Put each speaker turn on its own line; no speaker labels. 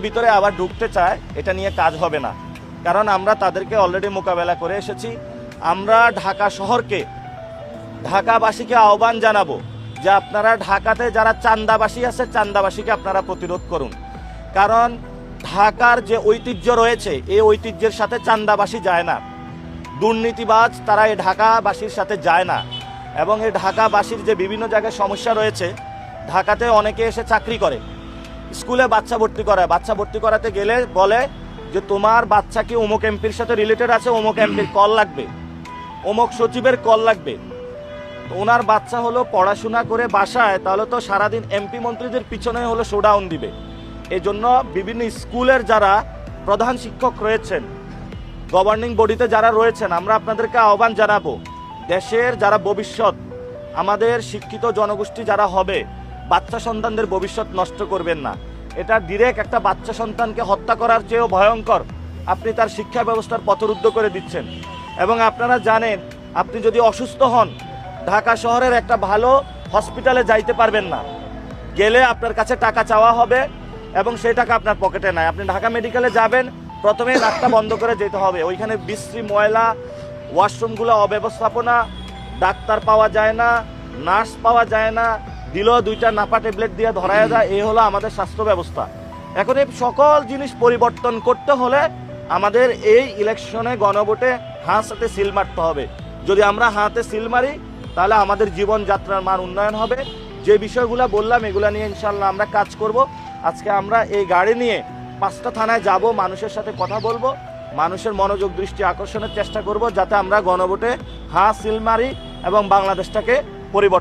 ভিতরে আবার ঢুকতে চায়, এটা নিয়ে কাজ হবে না। কারণ আমরা তাদেরকে অলরেডি মোকাবেলা করে এসেছি। আমরা ঢাকা শহরকে, ঢাকাবাসীকে আহ্বান জানাবো যে আপনারা ঢাকাতে যারা চান্দাবাসী আছে, চান্দাবাসীকে আপনারা প্রতিরোধ করুন। কারণ ঢাকার যে ঐতিহ্য রয়েছে, এই ঐতিহ্যের সাথে চান্দাবাসী যায় না। দুর্নীতিবাজ তারা এই ঢাকাবাসীর সাথে যায় না। এবং এই ঢাকাবাসীর যে বিভিন্ন জায়গায় সমস্যা রয়েছে, ঢাকাতে অনেকে এসে চাকরি করে, স্কুলে বাচ্চা ভর্তি করায়, বাচ্চা ভর্তি করাতে গেলে বলে যে তোমার বাচ্চা কি অমুক এমপির সাথে রিলেটেড আছে, অমুক এমপির কল লাগবে, অমুক সচিবের কল লাগবে। তো ওনার বাচ্চা হলো পড়াশোনা করে বাসায়, তাহলে তো সারাদিন এমপি মন্ত্রীদের পিছনে হলো শোডাউন দিবে। এই জন্য বিভিন্ন স্কুলের যারা প্রধান শিক্ষক রয়েছেন, গভর্নিং বডিতে যারা রয়েছেন, আমরা আপনাদেরকে আহ্বান জানাবো, দেশের যারা ভবিষ্যৎ, আমাদের শিক্ষিত জনগোষ্ঠী যারা হবে, বাচ্চা সন্তানদের ভবিষ্যৎ নষ্ট করবেন না। এটা ডিরেক্ট একটা বাচ্চা সন্তানকে হত্যা করার চেয়েও ভয়ঙ্কর। আপনি তার শিক্ষা ব্যবস্থার পথরুদ্ধ করে দিচ্ছেন। এবং আপনারা জানেন, আপনি যদি অসুস্থ হন, ঢাকা শহরের একটা ভালো হসপিটালে যাইতে পারবেন না, গেলে আপনার কাছে টাকা চাওয়া হবে এবং সেই টাকা আপনার পকেটে নাই। আপনি ঢাকা মেডিকেলে যাবেন, প্রথমে নাকটা বন্ধ করে যেতে হবে। ওইখানে বিশ্রী ময়লা, ওয়াশরুমগুলো অব্যবস্থাপনা, ডাক্তার পাওয়া যায় না, নার্স পাওয়া যায় না, দিলেও দুইটা নাপা ট্যাবলেট দিয়ে ধরায় যায়। এই হলো আমাদের স্বাস্থ্য ব্যবস্থা। এখন এই সকল জিনিস পরিবর্তন করতে হলে আমাদের এই ইলেকশনে, গণভোটে হাতে সিল মারতে হবে। যদি আমরা হাতে সিল মারি, তাহলে আমাদের জীবনযাত্রার মান উন্নয়ন হবে। যে বিষয়গুলো বললাম, এগুলো নিয়ে ইনশাল্লাহ আমরা কাজ করব। আজকে আমরা এই গাড়ি নিয়ে 5টা থানায় যাব, মানুষের সাথে কথা বলবো, মানুষের মনোযোগ দৃষ্টি আকর্ষণের চেষ্টা করব, যাতে আমরা গণভোটে সিল মারি এবং বাংলাদেশটাকে পরিবর্তন